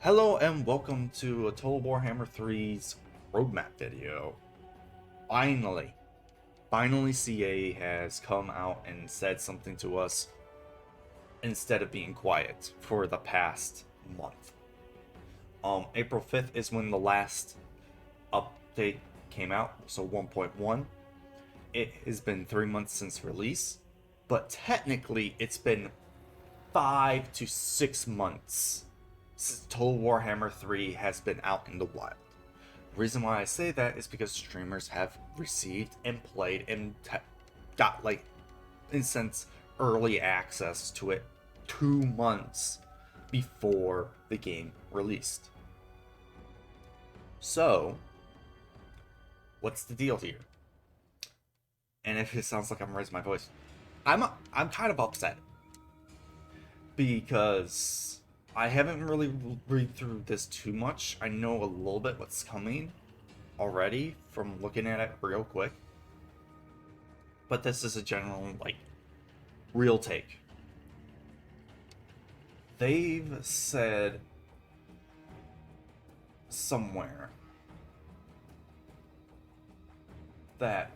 Hello and welcome to a Total Warhammer 3's roadmap video. Finally, finally CA has come out and said something to us instead of being quiet for the past month. April 5th is when the last update came out, so 1.1. It has been 3 months since release, but technically it's been 5 to 6 months since Total Warhammer 3 has been out in the wild. The reason why I say that is because streamers have received and played and got, like, in a sense, early access to it 2 months before the game released. So, what's the deal here? And if it sounds like I'm raising my voice, I'm kind of upset because I haven't really read through this too much. I know a little bit what's coming already from looking at it real quick. But this is a general, like, real take. They've said somewhere that,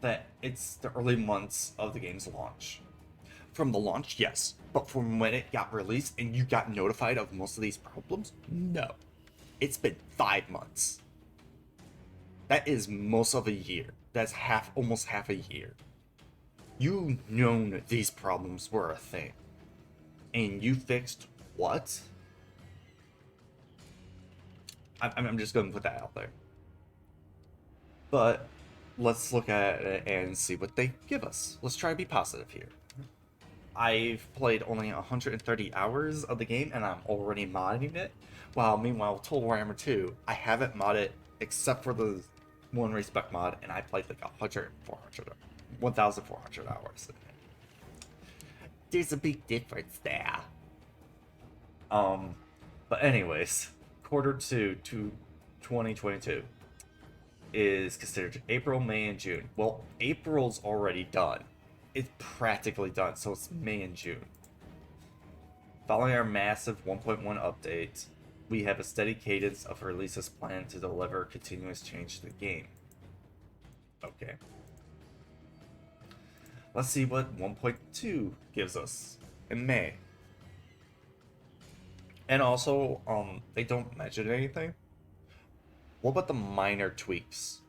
that it's the early months of the game's launch. From the launch, yes, but from when it got released and you got notified of most of these problems, no. It's been 5 months. That is most of a year. That's almost half a year. You known these problems were a thing. And you fixed what? I'm just going to put that out there. But let's look at it and see what they give us. Let's try to be positive here. I've played only 130 hours of the game and I'm already modding it. While meanwhile, Total Warhammer 2, I haven't modded except for the one respec mod, and I played like 1,400 hours. There's a big difference there. But anyways, quarter 2 to 2022 is considered April, May, and June. Well, April's already done. It's practically done, so it's May and June. Following our massive 1.1 update, we have a steady cadence of releases planned to deliver continuous change to the game. Okay. Let's see what 1.2 gives us in May. And also, they don't mention anything. What about the minor tweaks?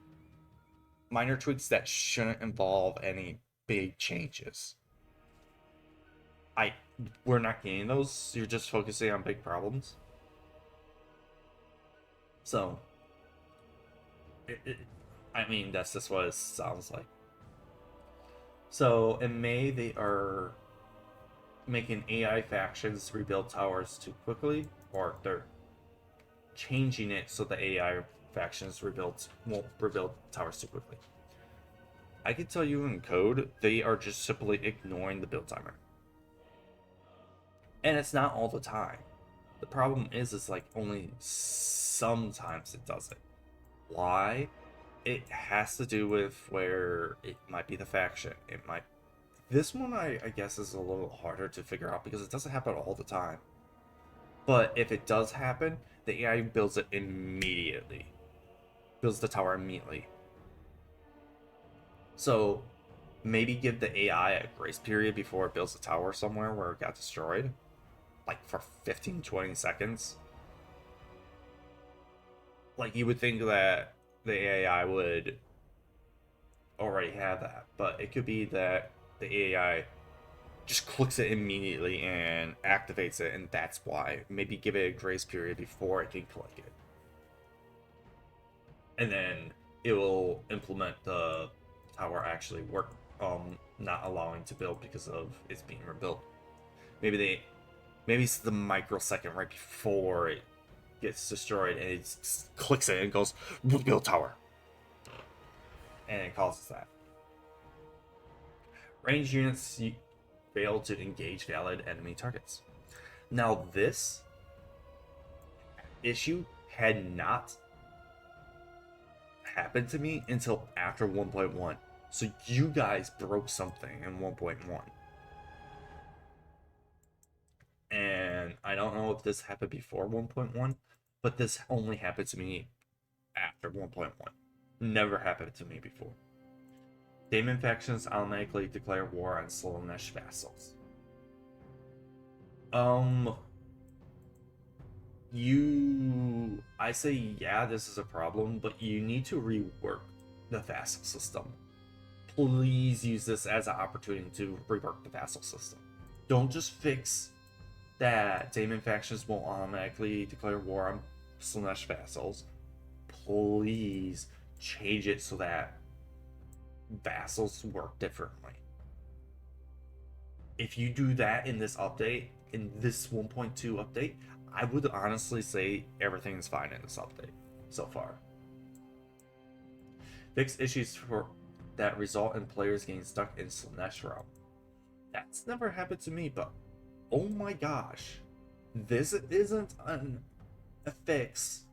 Minor tweaks that shouldn't involve any big changes. We're not getting those. You're just focusing on big problems. So, I mean, that's just what it sounds like. So, in May, they are making AI factions rebuild towers too quickly, or they're changing it so the AI factions won't rebuild towers too quickly. I can tell you in code, they are just simply ignoring the build timer. And it's not all the time. The problem is like only sometimes it does it. Why? It has to do with where it might be the faction. This one I guess is a little harder to figure out because it doesn't happen all the time. But if it does happen, the AI builds it immediately. Builds the tower immediately. So maybe give the AI a grace period before it builds a tower somewhere where it got destroyed. Like for 15-20 seconds. Like you would think that the AI would already have that, but it could be that the AI just clicks it immediately and activates it, and that's why. Maybe give it a grace period before it can click it. And then it will implement the tower actually work, not allowing to build because of it's being rebuilt. Maybe it's the microsecond right before it gets destroyed and it clicks it and goes, build tower. And it causes that. Ranged units fail to engage valid enemy targets. Now this issue had not happened to me until after 1.1. So you guys broke something in 1.1. And I don't know if this happened before 1.1, but this only happened to me after 1.1. Never happened to me before. Daemon factions automatically declare war on Slaanesh vassals. I say, yeah, this is a problem, but you need to rework the vassal system. Please use this as an opportunity to rework the vassal system. Don't just fix that Daemon factions won't automatically declare war on Slaanesh vassals. Please change it so that vassals work differently. If you do that in this update, in this 1.2 update, I would honestly say everything is fine in this update so far. Fix issues that result in players getting stuck in Slaanesh realm. That's never happened to me, but oh my gosh, this isn't a fix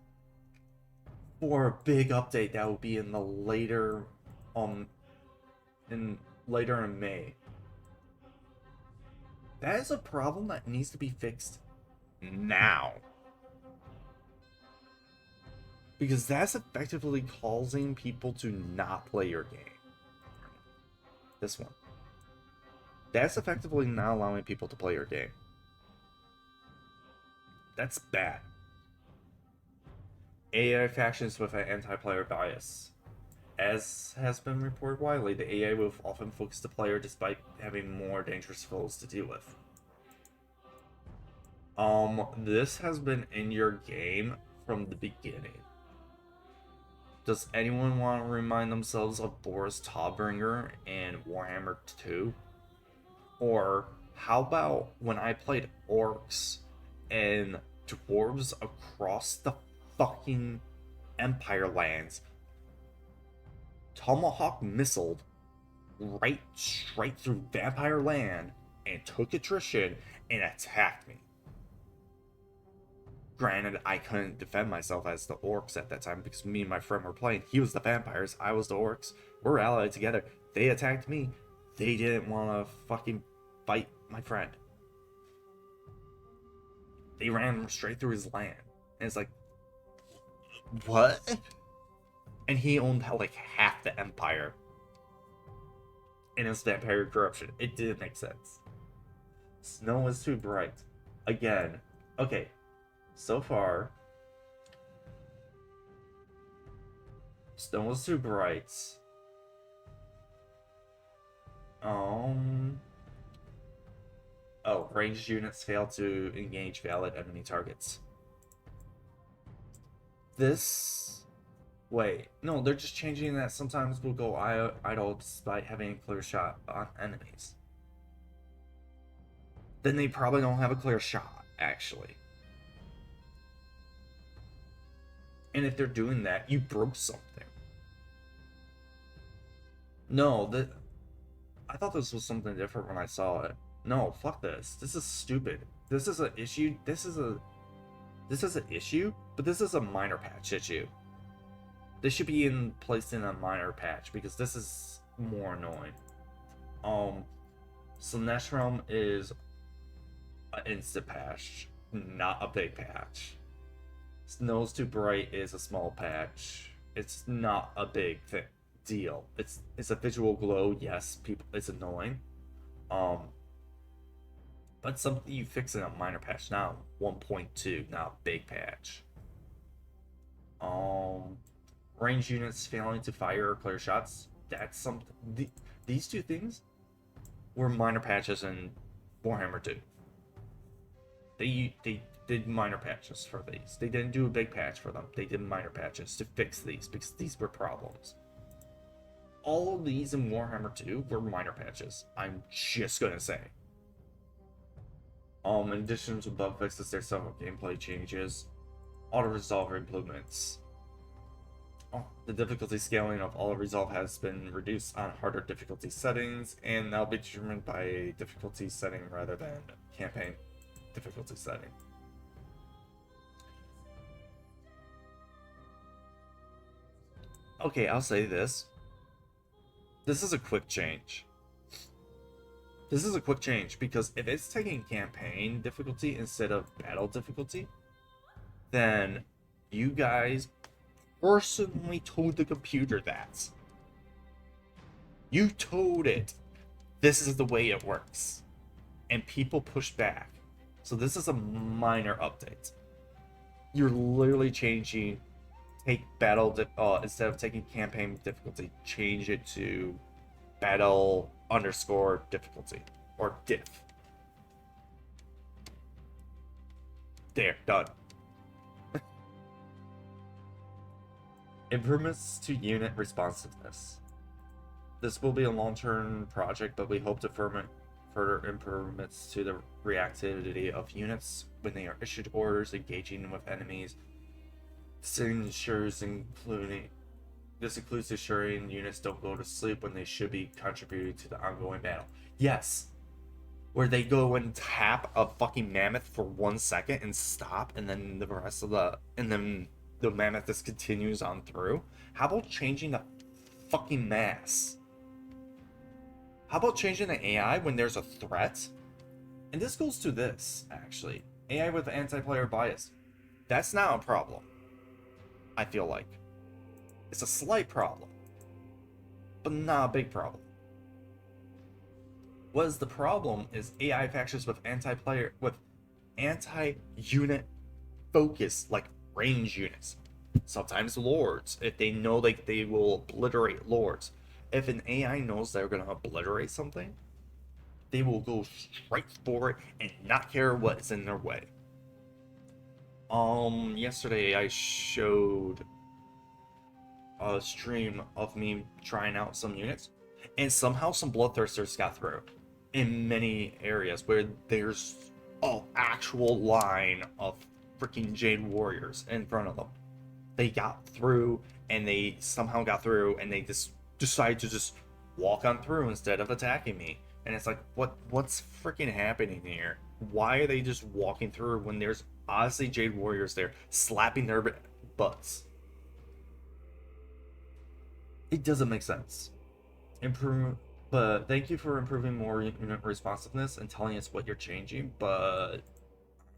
for a big update that will be in the later in May. That is a problem that needs to be fixed now. Because that's effectively causing people to not play your game. This one. That's effectively not allowing people to play your game. That's bad. AI factions with an anti-player bias. As has been reported widely, the AI will often focus the player despite having more dangerous foes to deal with. This has been in your game from the beginning. Does anyone want to remind themselves of Boris Todbringer in Warhammer 2? Or how about when I played orcs and dwarves across the fucking Empire lands tomahawk missiled right straight through Vampire land and took attrition and attacked me. Granted, I couldn't defend myself as the orcs at that time because me and my friend were playing. He was the vampires, I was the orcs. We're allied together. They attacked me. They didn't want to fucking fight my friend. They ran straight through his land. And it's like, what? And he owned like half the empire in his vampire corruption. It didn't make sense. Snow was too bright. Again, okay. So far, snow was too bright. Oh, ranged units fail to engage valid enemy targets. Wait, no, they're just changing that. Sometimes we'll go idle despite having a clear shot on enemies. Then they probably don't have a clear shot, actually. And if they're doing that, you broke something. No, I thought this was something different when I saw it. No, fuck this. This is stupid. This is an issue. This is an issue, but this is a minor patch issue. This should be placed in a minor patch because this is more annoying. Slaanesh Realm is an instant patch, not a big patch. Snow's Too Bright is a small patch. It's not a big deal. It's a visual glow. Yes, it's annoying. But something you fix in a minor patch, not 1.2, not a big patch. Range units failing to fire or clear shots. That's something. These two things were minor patches in Warhammer 2. They did minor patches for these. They didn't do a big patch for them. They did minor patches to fix these because these were problems. All of these in Warhammer 2 were minor patches. I'm just gonna say. In addition to bug fixes, there's several gameplay changes. Auto-resolve improvements. The difficulty scaling of auto-resolve has been reduced on harder difficulty settings, and that'll be determined by difficulty setting rather than campaign difficulty setting. Okay, I'll say this. This is a quick change. This is a quick change, because if it's taking campaign difficulty instead of battle difficulty, then you guys personally told the computer that. You told it. This is the way it works. And people pushed back. So this is a minor update. You're literally changing, take battle, instead of taking campaign difficulty, change it to battle underscore difficulty, or diff. There, done. Improvements to unit responsiveness. This will be a long-term project, but we hope to further improvements to the reactivity of units when they are issued orders, engaging with enemies. This includes ensuring units don't go to sleep when they should be contributing to the ongoing battle. Yes, where they go and tap a fucking mammoth for 1 second and stop, and then the mammoth just continues on through. How about changing the fucking mass? How about changing the AI when there's a threat? And this goes to this, actually. AI with anti-player bias. That's not a problem. I feel like. It's a slight problem. But not a big problem. What is the problem is AI factions with anti-unit focus, like range units. Sometimes lords, if they know like they will obliterate lords. If an AI knows they're gonna obliterate something, they will go straight for it and not care what's in their way. Yesterday I showed a stream of me trying out some units, and somehow some bloodthirsters got through in many areas where there's an actual line of freaking Jade Warriors in front of them. They got through, and they somehow got through, and they just decided to just walk on through instead of attacking me. And it's like, what's freaking happening here? Why are they just walking through when there's honestly Jade Warriors there slapping their butts? It doesn't make sense. But thank you for improving more unit responsiveness and telling us what you're changing, but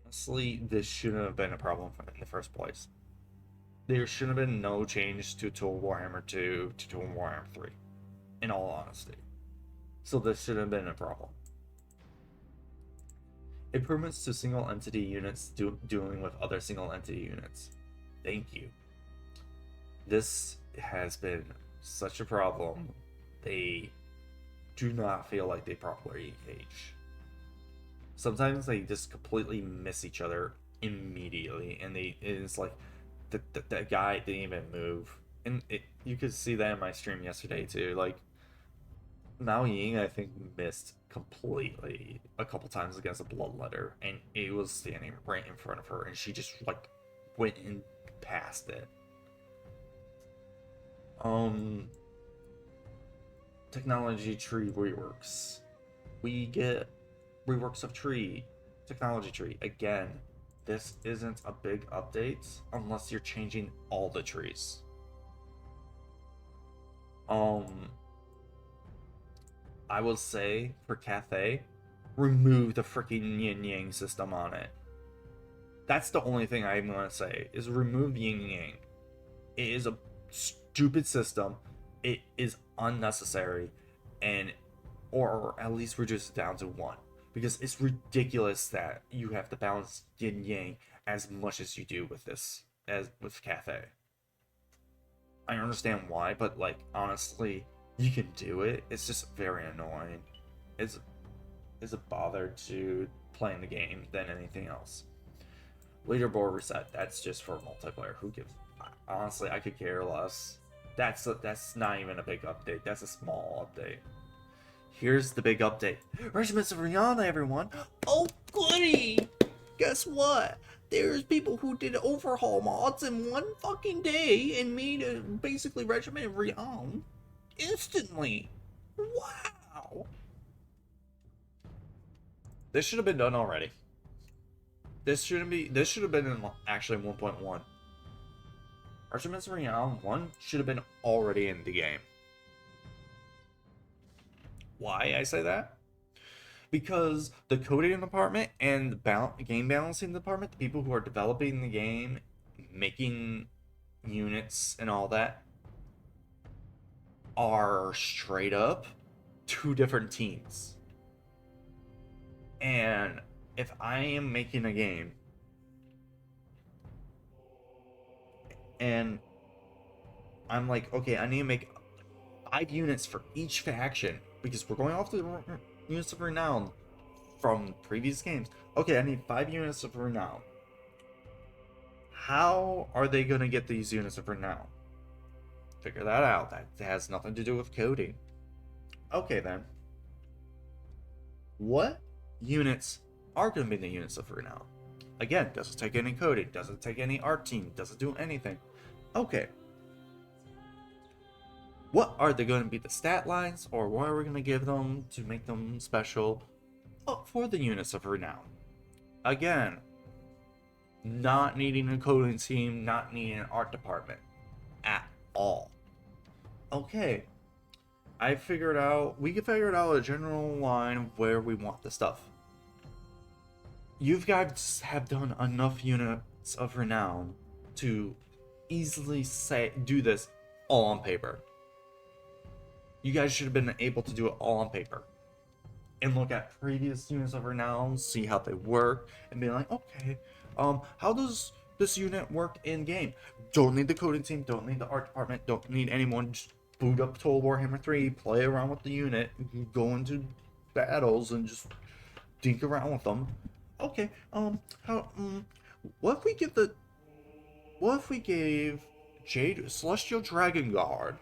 honestly, this shouldn't have been a problem in the first place. There should have been no change to Total Warhammer 2 to Total Warhammer 3, in all honesty. So this should have been a problem. Improvements to single entity units dealing with other single entity units. Thank you. This has been such a problem. They do not feel like they properly engage. Sometimes they just completely miss each other immediately, and it's like that guy didn't even move. And you could see that in my stream yesterday too. Like, Mao Ying, I think, missed completely a couple times against a bloodletter, and it was standing right in front of her, and she just like went and passed it. Technology tree reworks. We get reworks of tree, technology tree. Again, this isn't a big update unless you're changing all the trees. I will say for Cathay, remove the freaking yin yang system on it. That's the only thing I'm gonna say, is remove yin yang. It is a stupid system. It is unnecessary, or at least reduce it down to 1, because it's ridiculous that you have to balance yin yang as much as you do with this, as with Cathay. I understand why, but like, honestly, you can do it. It's just very annoying. It's a bother to playing the game than anything else. Leaderboard reset. That's just for multiplayer. Who gives? Honestly, I could care less. That's not even a big update. That's a small update. Here's the big update. Regiments of Rihanna, everyone. Oh, goody! Guess what? There's people who did overhaul mods in 1 fucking day and made a basically Regiment of Rihanna instantly. Wow! This should have been done already. This should have been in actually 1.1. Regiments of Renown 1 should have been already in the game. Why I say that? Because the coding department and the game balancing department, the people who are developing the game, making units and all that, are straight up two different teams. And if I am making a game and I'm like, okay, I need to make 5 units for each faction because we're going off the units of renown from previous games. Okay, I need 5 units of renown. How are they going to get these units of renown? Figure that out. That has nothing to do with coding. Okay, then. What units are going to be the units of renown? Again, doesn't take any coding, doesn't take any art team, doesn't do anything. Okay. What are they going to be, the stat lines, or what are we going to give them to make them special for the units of renown? Again, not needing a coding team, not needing an art department at all. Okay, we can figure out a general line of where we want the stuff. You guys have done enough units of renown to easily do this all on paper. You guys should have been able to do it all on paper and look at previous units of renown, see how they work, and be like, okay, how does this unit work in game? Don't need the coding team, don't need the art department, don't need anyone. Just boot up Total Warhammer 3, play around with the unit, go into battles, and just dink around with them. Okay, what if we gave Jade Celestial Dragon Guard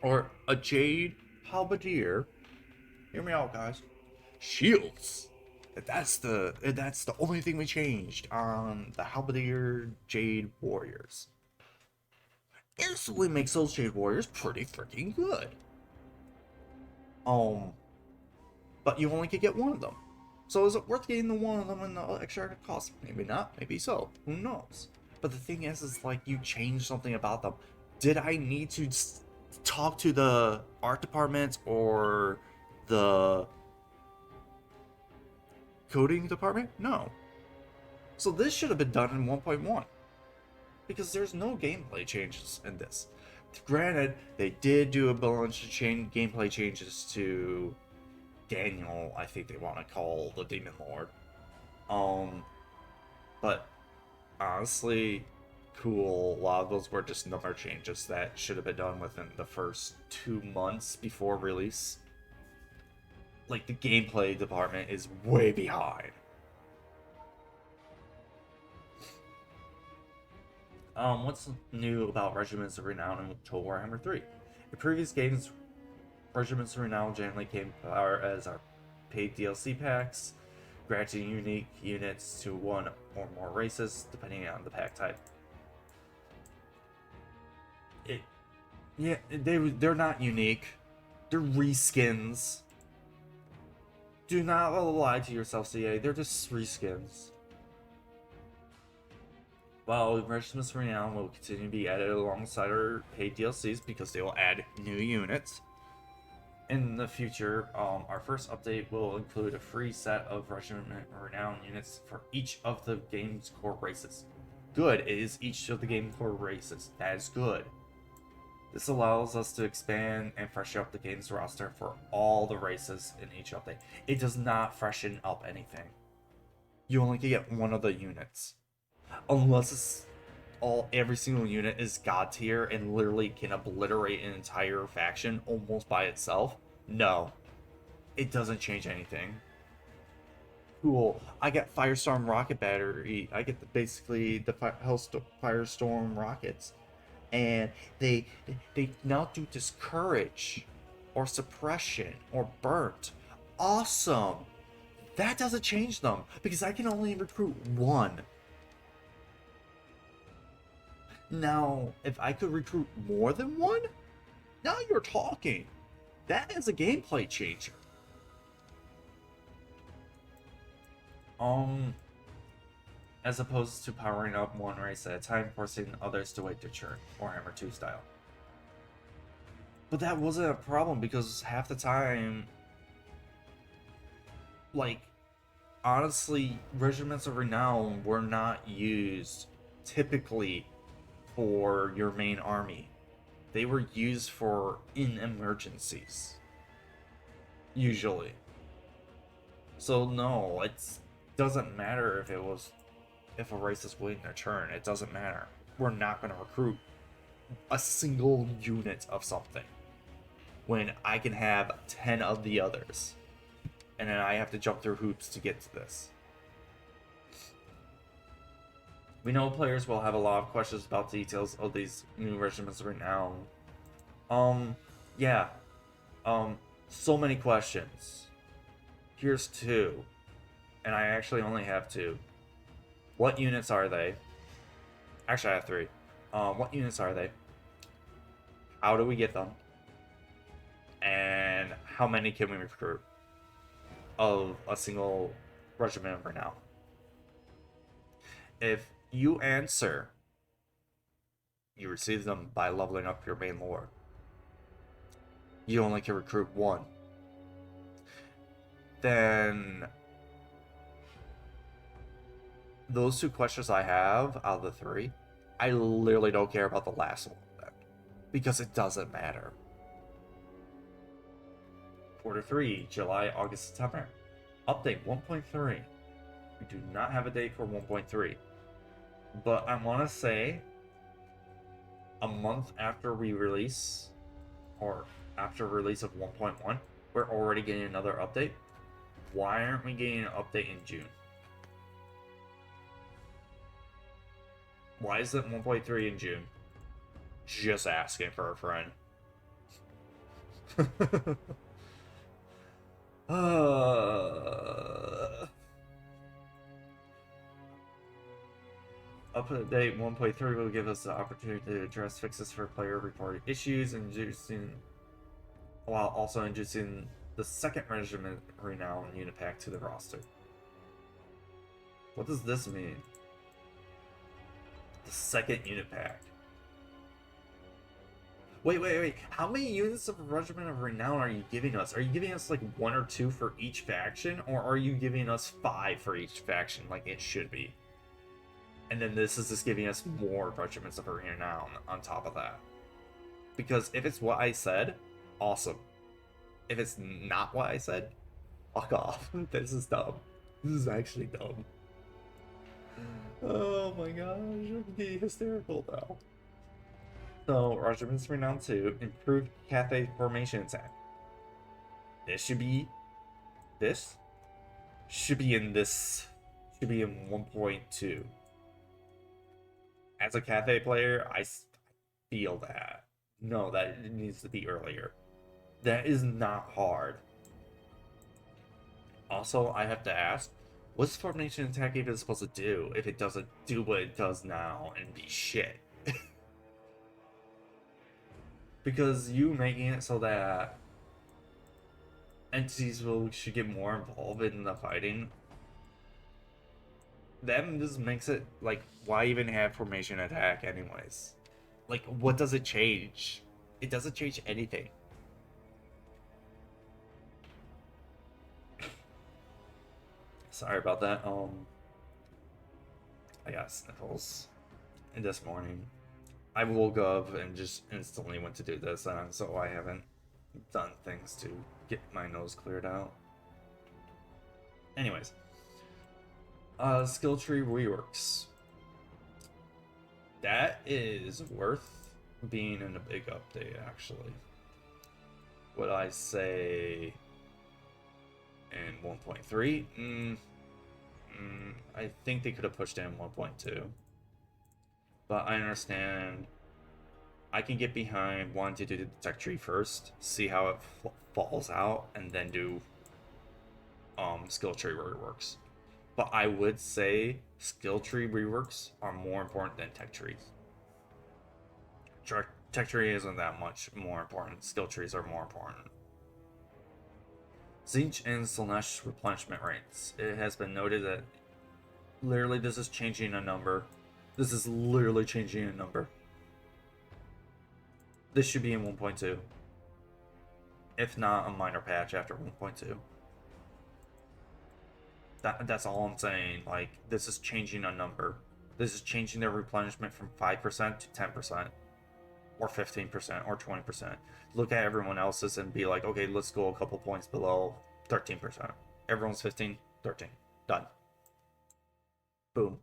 or a Jade Halberdier? Hear me out, guys. Shields. That's the only thing we changed on the Halberdier Jade Warriors. Instantly makes those Jade Warriors pretty freaking good. But you only could get one of them. So is it worth getting the one of them and the extra cost? Maybe not, maybe so. Who knows? But the thing is like you changed something about them. Did I need to talk to the art department or the coding department? No. So this should have been done in 1.1. Because there's no gameplay changes in this. Granted, they did do a bunch of gameplay changes to Daniel, I think they want to call the Demon Lord. But honestly, cool. A lot of those were just number changes that should have been done within the first 2 months before release. Like, the gameplay department is way behind. What's new about Regiments of Renown in Total Warhammer 3? In previous games, Regiments of Renown generally came as our paid DLC packs, granting unique units to one or more races, depending on the pack type. They're not unique. They're reskins. Do not lie to yourself, CA. They're just reskins. While Regiments of Renown will continue to be added alongside our paid DLCs because they will add new units. In the future, our first update will include a free set of Regiment Renown units for each of the game's core races. Good, it is each of the game core races. That is good. This allows us to expand and freshen up the game's roster for all the races in each update. It does not freshen up anything. You only can get one of the units. Unless it's every single unit is god tier and literally can obliterate an entire faction almost by itself. No, it doesn't change anything. Cool. I get Firestorm rocket battery. I get basically the Firestorm rockets, and they now do discourage, or suppression, or burnt. Awesome. That doesn't change them because I can only recruit one. Now, if I could recruit more than one, now you're talking. That is a gameplay changer. As opposed to powering up one race at a time, forcing others to wait their turn, Warhammer 2 style. But that wasn't a problem because half the time, Like, honestly, regiments of renown were not used typically for your main army. They were used for in emergencies, usually. So no, it doesn't matter if a race is winning their turn. It doesn't matter. We're not going to recruit a single unit of something when I can have 10 of the others, and then I have to jump through hoops to get to this. We know players will have a lot of questions about details of these new regiments right now. Yeah. So many questions. Here's two, and I actually only have two. What units are they? Actually, I have three. What units are they? How do we get them? And how many can we recruit of a single regiment right now? If you answer, you receive them by leveling up your main lore. You only can recruit one. Then those two questions I have out of the three, I literally don't care about the last one then, because it doesn't matter. Quarter 3, July, August, September. Update 1.3. We do not have a date for 1.3. But I want to say a month after we release, or after release of 1.1, we're already getting another update. Why aren't we getting an update in June? Why is it 1.3 in June? Just asking for a friend. Update 1.3 will give us the opportunity to address fixes for player reported issues, while also introducing the second regiment Renown unit pack to the roster. What does this mean? The second unit pack. Wait. How many units of Regiment of Renown are you giving us? Are you giving us like 1 or 2 for each faction? Or are you giving us 5 for each faction like it should be? And then this is just giving us more Regiments of Renown on top of that. Because if it's what I said, awesome. If it's not what I said, fuck off. This is dumb. This is actually dumb. Oh my gosh, I'm getting hysterical now. So, Regiments Renown 2, improved Cathay formation attack. This should be... This? Should be in this... Should be in 1.2. As a Cathay player, I feel that. No, that needs to be earlier. That is not hard. Also, I have to ask, what's formation attack even supposed to do if it doesn't do what it does now and be shit? Because you making it so that entities should get more involved in the fighting, that just makes it like, why even have formation attack anyways? Like, what does it change? It doesn't change anything. Sorry about that. I got sniffles this morning. I woke up and just instantly went to do this, so I haven't done things to get my nose cleared out. Anyways, skill tree reworks. That is worth being in a big update, actually. Would I say in 1.3? I think they could have pushed it in 1.2. But I understand. I can get behind wanting to do the tech tree first, see how it falls out, and then do skill tree reworks. But I would say skill tree reworks are more important than tech trees. Tech tree isn't that much more important. Skill trees are more important. Zinch and Slanesh replenishment rates. It has been noted that literally this is changing a number. This is literally changing a number. This should be in 1.2. If not, a minor patch after 1.2. That's all I'm saying. Like, this is changing a number. This is changing their replenishment from 5% to 10%, or 15%, or 20%. Look at everyone else's and be like, okay, let's go a couple points below 13%. Everyone's 15, 13. Done. Boom.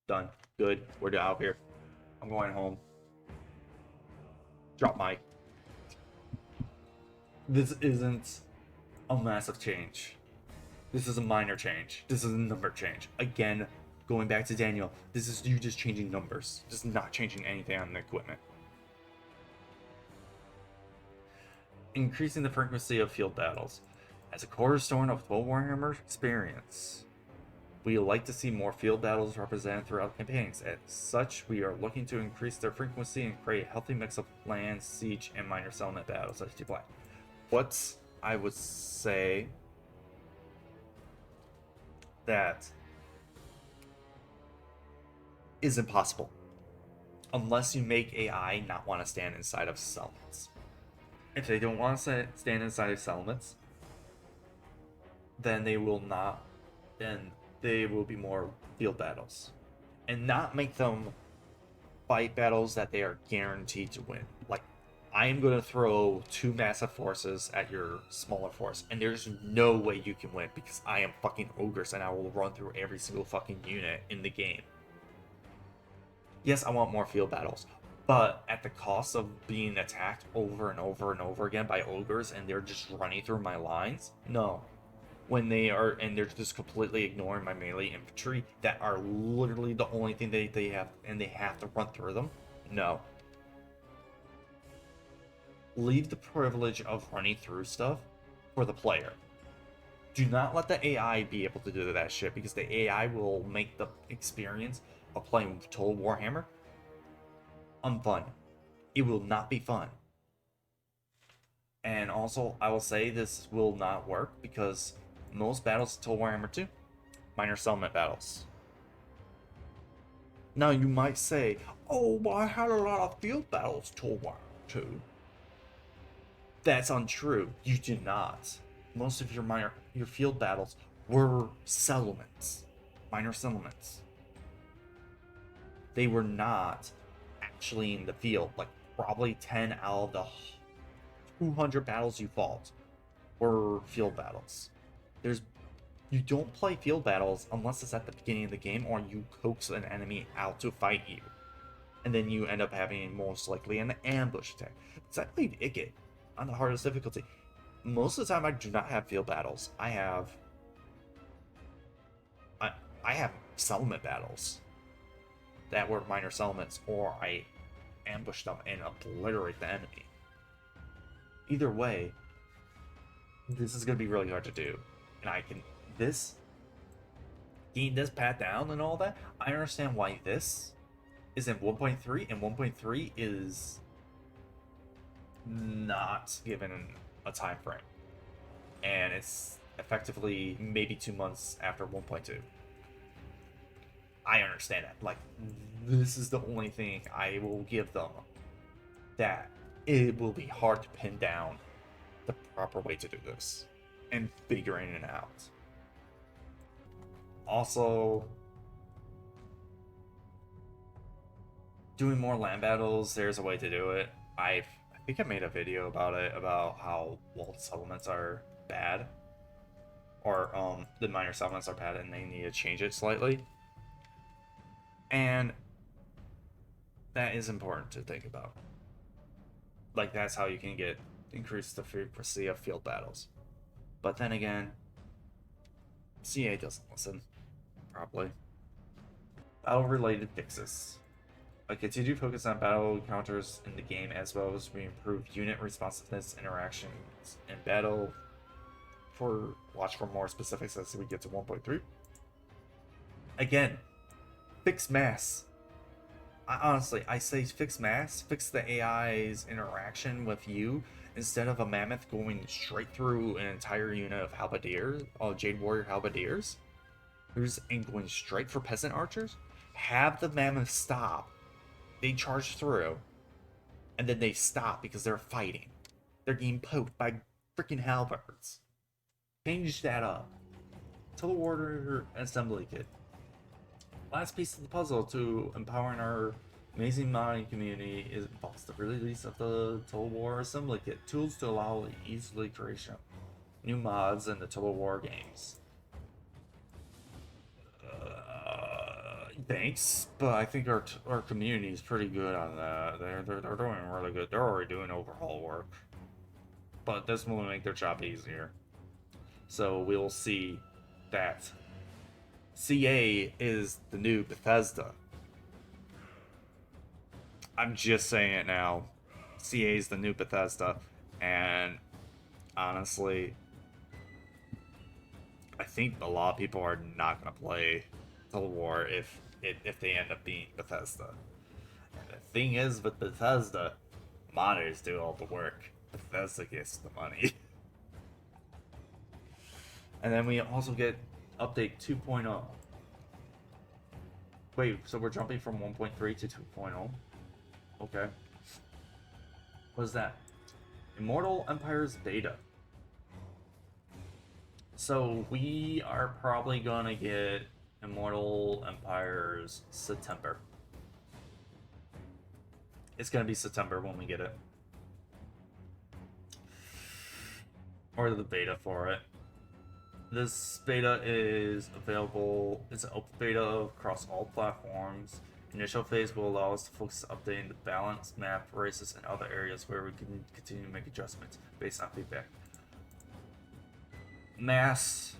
Done. Good. We're out here. I'm going home. Drop mic. This isn't a massive change. This is a minor change. This is a number change. Again, going back to Daniel, this is you just changing numbers. Just not changing anything on the equipment. Increasing the frequency of field battles. As a cornerstone of Total Warhammer experience, we like to see more field battles represented throughout campaigns. As such, we are looking to increase their frequency and create a healthy mix of land, siege, and minor settlement battles as you play. What I would say that is impossible unless you make AI not want to stand inside of settlements. If they don't want to stand inside of settlements, then they will not. Then they will be more field battles, and not make them fight battles that they are guaranteed to win. Like, I am going to throw 2 massive forces at your smaller force, and there's no way you can win because I am fucking ogres and I will run through every single fucking unit in the game. Yes, I want more field battles, but at the cost of being attacked over and over and over again by ogres and they're just running through my lines? No. When they are, and they're just completely ignoring my melee infantry that are literally the only thing they have, and they have to run through them? No. Leave the privilege of running through stuff for the player. Do not let the AI be able to do that shit, because the AI will make the experience of playing Total Warhammer unfun. It will not be fun. And also, I will say this will not work because most battles in Total Warhammer 2, minor settlement battles. Now you might say, oh, but I had a lot of field battles Total Warhammer 2. That's untrue. You did not. Most of your field battles were settlements, minor settlements. They were not actually in the field. Like, probably 10 out of the 200 battles you fought were field battles. You don't play field battles unless it's at the beginning of the game or you coax an enemy out to fight you, and then you end up having most likely an ambush attack. Because I played Ikit on the hardest difficulty. Most of the time I do not have field battles. I have settlement battles that were minor settlements, or I ambush them and obliterate the enemy. Either way, this is going to be really hard to do. And getting this pat down and all that, I understand why this is in 1.3, and 1.3 is not given a time frame. And it's effectively maybe 2 months after 1.2. I understand that. Like, this is the only thing I will give them, that it will be hard to pin down the proper way to do this and figuring it out. Also, doing more land battles, there's a way to do it. I think I made a video about it, about how walled settlements are bad, or the minor settlements are bad and they need to change it slightly. And that is important to think about. Like, that's how you can increase the frequency of field battles. But then again, CA doesn't listen, probably. Battle-related fixes. I continue to focus on battle encounters in the game, as well as we improve unit responsiveness, interactions, and battle. Watch for more specifics as we get to 1.3. Again, fix mass. I say fix mass, fix the AI's interaction with you, instead of a mammoth going straight through an entire unit of halberdiers, Jade Warrior halberdiers, and going straight for peasant archers. Have the mammoth stop. They charge through, and then they stop because they're fighting. They're getting poked by freaking halberds. Change that up. Total Warhammer Assembly Kit. Last piece of the puzzle to empowering our amazing modding community involves the release of the Total War Assembly Kit. Tools to allow the easily creation of new mods in the Total War games. Thanks, but I think our community is pretty good on that. They're doing really good. They're already doing overhaul work, but this will make their job easier. So we'll see that CA is the new Bethesda. I'm just saying it now. CA is the new Bethesda, and honestly, I think a lot of people are not gonna play Total War if they end up being Bethesda. And the thing is, with Bethesda, modders do all the work. Bethesda gets the money. And then we also get update 2.0. Wait, so we're jumping from 1.3 to 2.0? Okay. What is that? Immortal Empires Beta. So we are probably gonna get Immortal Empires September. It's gonna be September when we get it. Or the beta for it. This beta is available, it's an open beta across all platforms. Initial phase will allow us to focus on updating the balance, map, races, and other areas where we can continue to make adjustments based on feedback. Mass,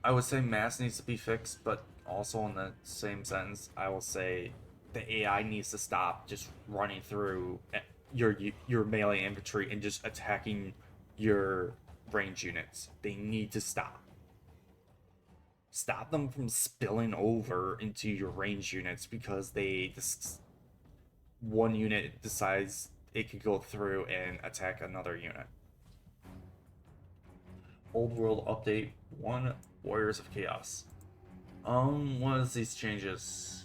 I would say mass needs to be fixed, but also in the same sentence, I will say the AI needs to stop just running through your melee infantry and just attacking your range units. They need to stop. Stop them from spilling over into your range units because one unit decides it could go through and attack another unit. Old World Update 1 Warriors of Chaos. What is these changes?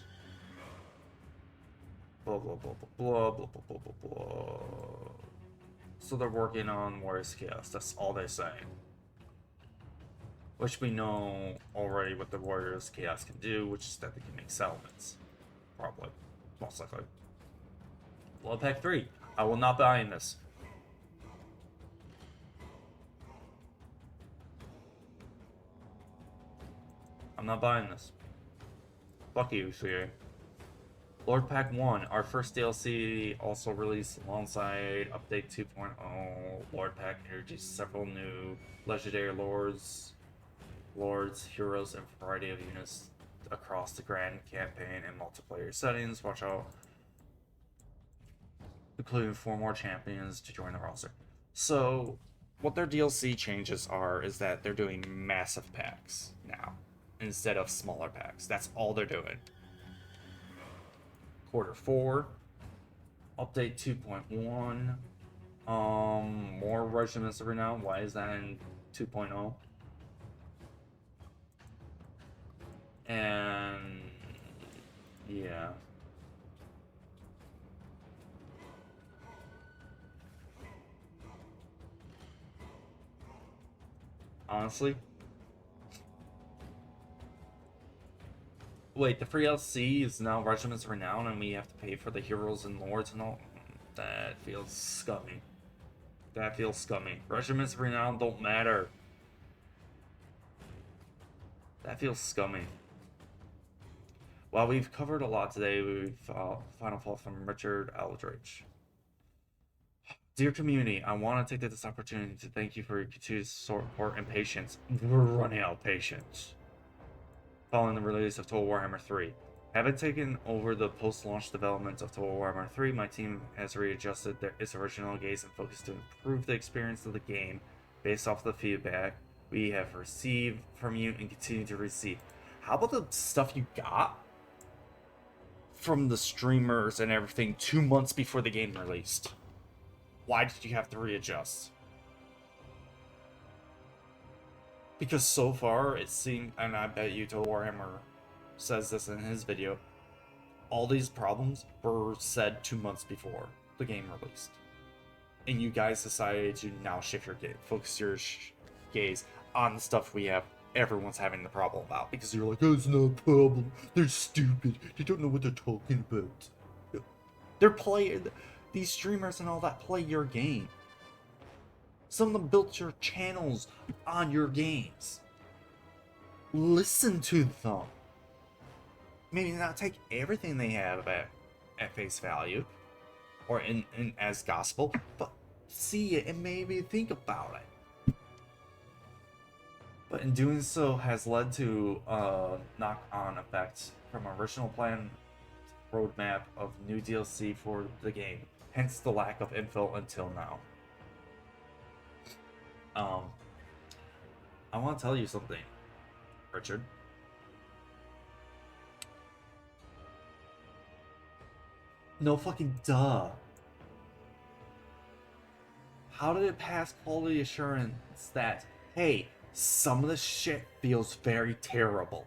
Blah blah blah blah blah blah blah blah blah. So they're working on Warriors of Chaos. That's all they're saying. Which we know already what the Warriors of Chaos can do, which is that they can make settlements. Probably. Most likely. Blood Pack 3. I will not buy in this. I'm not buying this. Fuck you, CA. Lord Pack 1, our first DLC, also released alongside Update 2.0. Lord Pack introduces several new legendary lords, heroes, and a variety of units across the grand campaign and multiplayer settings. Watch out. Including 4 more champions to join the roster. So, what their DLC changes are is that they're doing massive packs now instead of smaller packs. That's all they're doing. Quarter 4, update 2.1, more regiments of Renown. Why is that in 2.0? And yeah. Honestly. Wait, the free LC is now Regiments of Renown and we have to pay for the heroes and lords and all? That feels scummy. That feels scummy. Regiments of Renown don't matter. That feels scummy. While we've covered a lot today, we've final thought from Richard Aldridge. Dear community, I want to take this opportunity to thank you for your continued support and patience. We're running out of patience. Following the release of Total Warhammer 3. Having taken over the post-launch development of Total Warhammer 3, my team has readjusted its original gaze and focused to improve the experience of the game based off the feedback we have received from you and continue to receive. How about the stuff you got from the streamers and everything 2 months before the game released? Why did you have to readjust? Because so far, it seemed, and I bet you Total Warhammer says this in his video, all these problems were said 2 months before the game released. And you guys decided to now shift your gaze, focus your gaze on the stuff we have everyone's having the problem about, because you're like, oh, it's no problem. They're stupid. They don't know what they're talking about. They're playing. These streamers and all that play your game. Some of them built your channels on your games. Listen to them. Maybe not take everything they have at face value or in as gospel, but see it and maybe think about it. But in doing so has led to knock-on effects from original plan roadmap of new DLC for the game, hence the lack of info until now. I want to tell you something, Richard. No fucking duh. How did it pass quality assurance that, hey, some of this shit feels very terrible?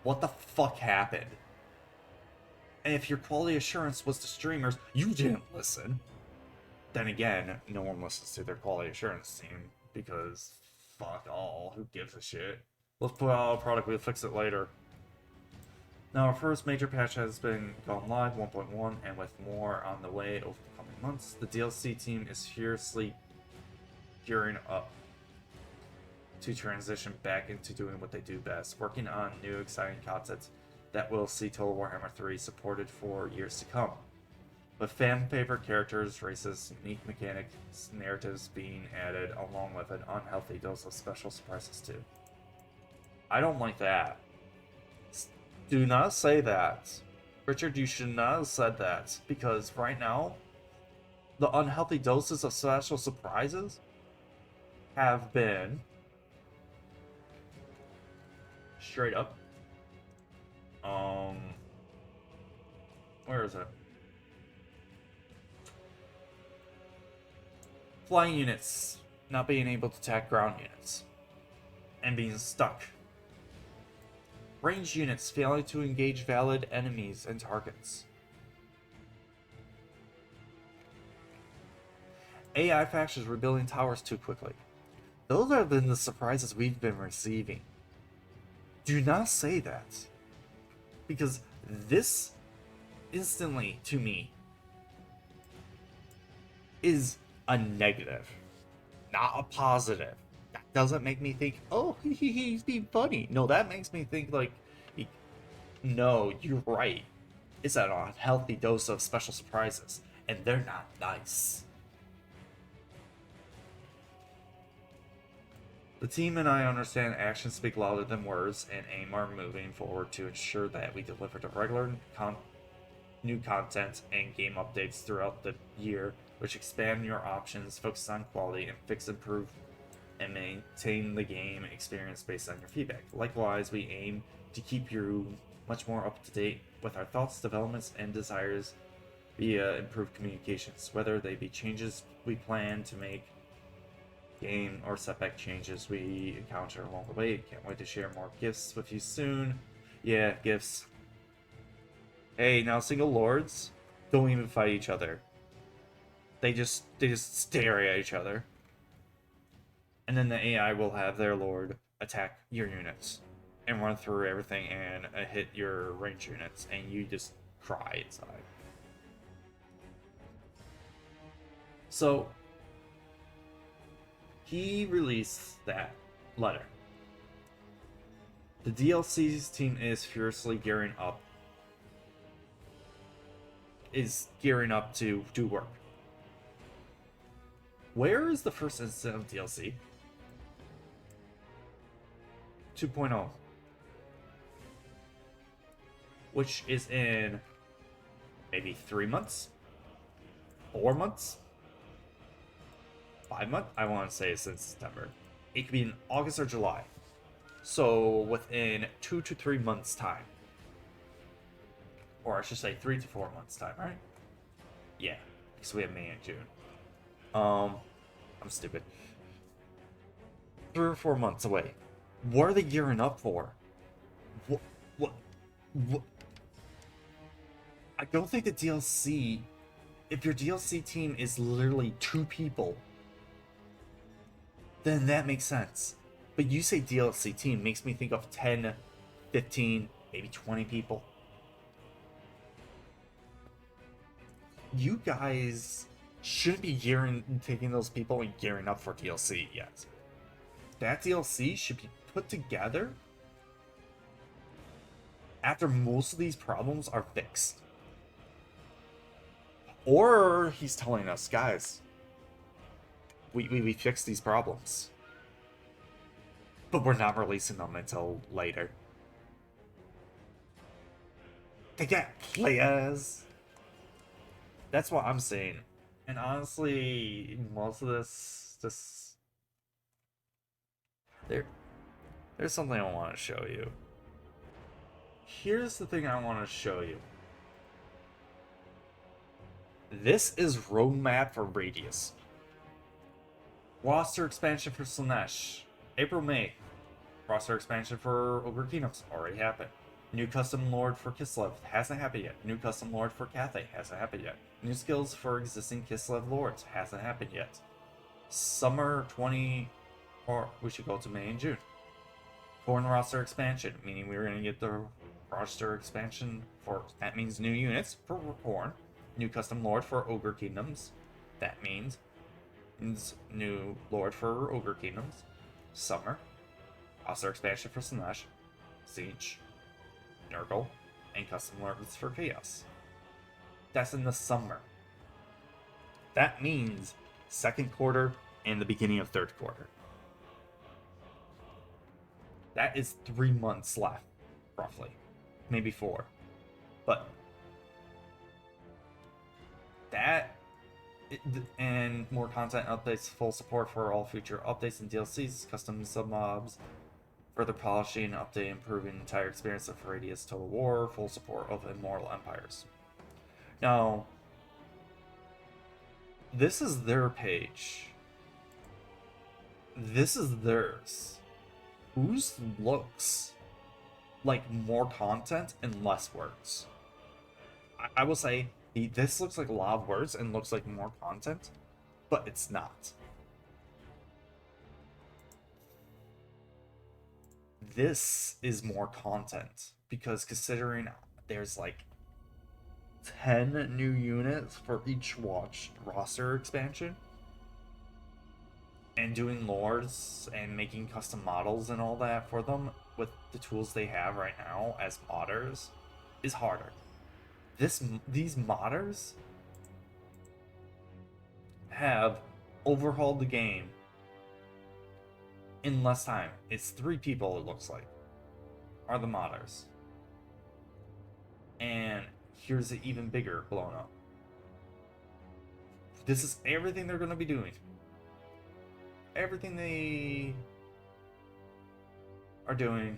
What the fuck happened? And if your quality assurance was to streamers, you didn't listen. Then again, no one listens to their quality assurance team because fuck all, who gives a shit? Let's put out a product, we'll fix it later. Now, our first major patch has been gone live, 1.1, and with more on the way over the coming months, the DLC team is furiously gearing up to transition back into doing what they do best, working on new exciting content that will see Total Warhammer 3 supported for years to come. With fan-favorite characters, races, unique mechanics, narratives being added, along with an unhealthy dose of special surprises too. I don't like that. Do not say that. Richard, you should not have said that, because right now, the unhealthy doses of special surprises have been straight up. Where is it? Flying units not being able to attack ground units and being stuck. Ranged units failing to engage valid enemies and targets. AI factions rebuilding towers too quickly. Those have been the surprises we've been receiving. Do not say that. Because this, instantly, to me, is a negative, not a positive. That doesn't make me think, oh, he's being funny. No, that makes me think like, no, you're right. It's an unhealthy dose of special surprises, and they're not nice. The team and I understand actions speak louder than words, and aim are moving forward to ensure that we deliver the regular new content and game updates throughout the year, which expand your options, focus on quality, and improve, and maintain the game experience based on your feedback. Likewise, we aim to keep you much more up to date with our thoughts, developments, and desires via improved communications, whether they be changes we plan to make, game or setback changes we encounter along the way. Can't wait to share more gifts with you soon. Yeah, gifts. Hey, now single lords don't even fight each other. They just stare at each other. And then the AI will have their lord attack your units and run through everything and hit your range units, and you just cry inside. So he released that letter. The DLC's team is furiously gearing up to do work. Where is the first instance of DLC? 2.0. Which is in maybe 3 months? 4 months? 5 months? I want to say since September. It could be in August or July. So within 2 to 3 months time. Or I should say 3 to 4 months time, right? Yeah, because we have May and June. I'm stupid. 3 or 4 months away. What are they gearing up for? What? I don't think the DLC... If your DLC team is literally 2 people, then that makes sense. But you say DLC team makes me think of 10, 15, maybe 20 people. You guys shouldn't be taking those people and gearing up for DLC yet. That DLC should be put together after most of these problems are fixed. Or he's telling us, guys, we fixed these problems, but we're not releasing them until later. They get players. That's what I'm saying. And honestly, most of this there's something I want to show you. Here's the thing I want to show you. This is roadmap for Radius. Roster expansion for Slanesh. April, May. Roster expansion for Ogre Kingdoms. Already happened. New custom lord for Kislev. Hasn't happened yet. New custom lord for Cathay. Hasn't happened yet. New skills for existing Kislev lords. Hasn't happened yet. Summer 20... Or we should go to May and June. Foreign roster expansion. Meaning we're going to get the roster expansion for... That means new units for Corn. New custom lord for Ogre Kingdoms. That means new lord for Ogre Kingdoms. Summer. Roster expansion for Slanesh. Siege. Nurgle. And custom lords for Chaos. That's in the summer. That means second quarter and the beginning of third quarter. That is 3 months left, roughly. Maybe 4. But that and more content updates, full support for all future updates and DLCs, custom submobs, further polishing, update, improving entire experience of Radius Total War, full support of Immortal Empires. Now, this is their page. This is theirs. Whose looks like more content and less words? I will say this looks like a lot of words and looks like more content, but it's not. This is more content because considering there's like 10 new units for each roster expansion, and doing lords and making custom models and all that for them with the tools they have right now as modders is harder. These modders have overhauled the game in less time. It's 3 people, it looks like, are the modders. And here's an even bigger blown up. This is everything they're going to be doing. Everything they are doing.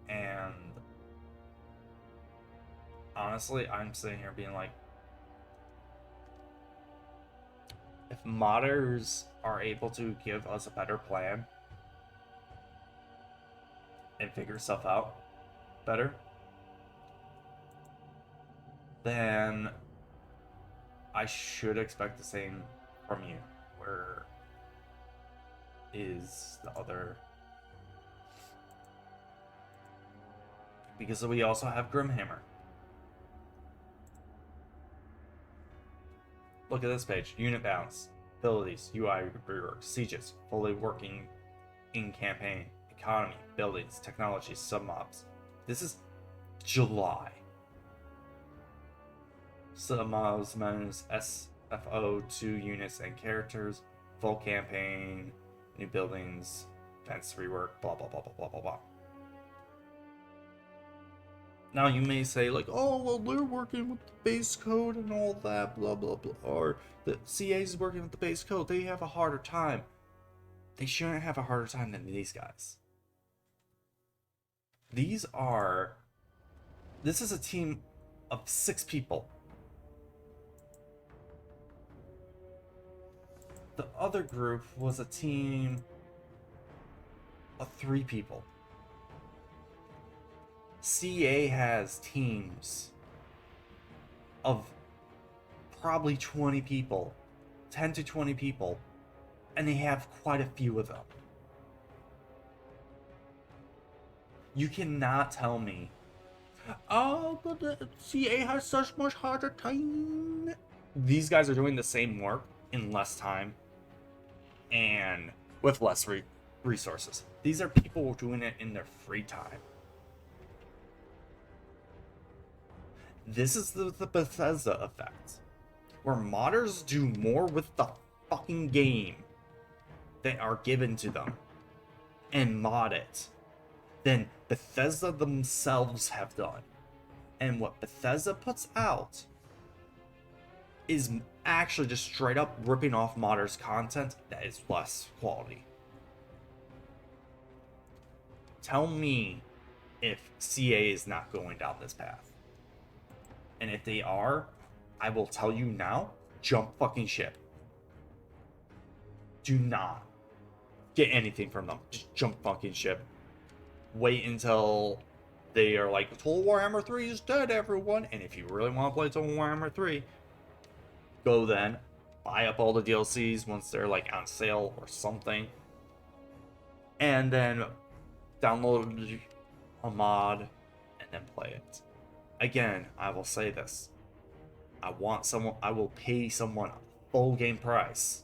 And honestly, I'm sitting here being like, if modders are able to give us a better plan and figure stuff out better, then I should expect the same from you. Where is the other? Because we also have Grimhammer. Look at this page. Unit balance, abilities, UI rework, sieges, fully working in campaign, economy, buildings, technologies, submobs. This is July. Submobs minus SFO 2 units and characters, full campaign, new buildings, fence rework, blah blah blah blah blah blah blah. Now you may say like, oh well, they're working with the base code and all that, blah blah blah, or the CA is working with the base code. They have a harder time. They shouldn't have a harder time than these guys. This is a team of 6 people. The other group was a team of 3 people. CA has teams of probably 20 people, 10 to 20 people, and they have quite a few of them. You cannot tell me, oh, but the CA has such much harder time. These guys are doing the same work in less time and with less resources. These are people doing it in their free time. This is the Bethesda effect, where modders do more with the fucking game that are given to them and mod it than Bethesda themselves have done. And what Bethesda puts out is actually just straight up ripping off modders' content that is less quality. Tell me if CA is not going down this path. And if they are, I will tell you now, jump fucking ship. Do not get anything from them. Just jump fucking ship. Wait until they are like, Total Warhammer 3 is dead, everyone. And if you really want to play Total Warhammer 3, go then. Buy up all the DLCs once they're like on sale or something. And then download a mod and then play it. Again, I will say this. I will pay someone full game price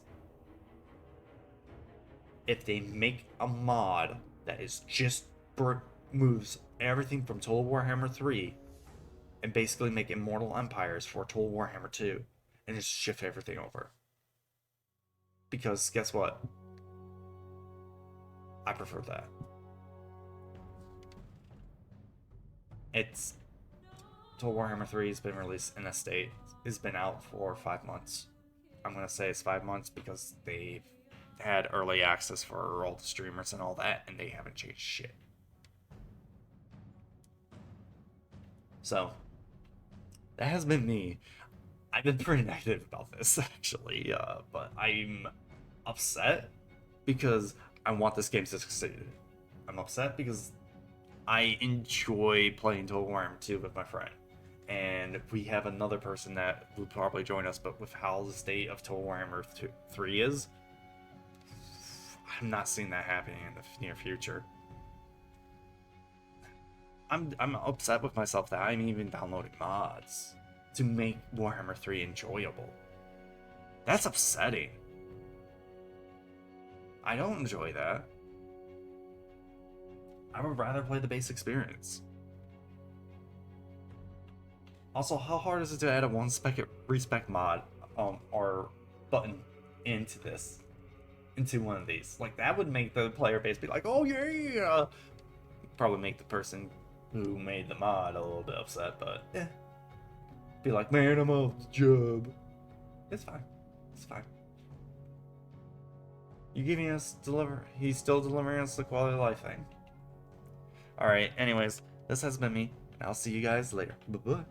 if they make a mod that is just moves everything from Total Warhammer 3 and basically make Immortal Empires for Total Warhammer 2 and just shift everything over. Because guess what? I prefer that. Total Warhammer 3 has been released in a state. It's been out for 5 months. I'm going to say it's 5 months because they've had early access for all the streamers and all that, and they haven't changed shit. So, that has been me. I've been pretty negative about this, actually, but I'm upset because I want this game to succeed. I'm upset because I enjoy playing Total Warhammer 2 with my friend. And we have another person that will probably join us, but with how the state of Total Warhammer 3 is, I'm not seeing that happening in the near future. I'm upset with myself that I'm even downloading mods to make Warhammer 3 enjoyable. That's upsetting. I don't enjoy that. I would rather play the base experience. Also, how hard is it to add a respec mod or button into one of these? Like, that would make the player base be like, oh yeah! Probably make the person who made the mod a little bit upset, but yeah. Be like, man, I'm off the job. It's fine. It's fine. He's still delivering us the quality of life thing. Alright, anyways, this has been me, and I'll see you guys later. Bye-bye.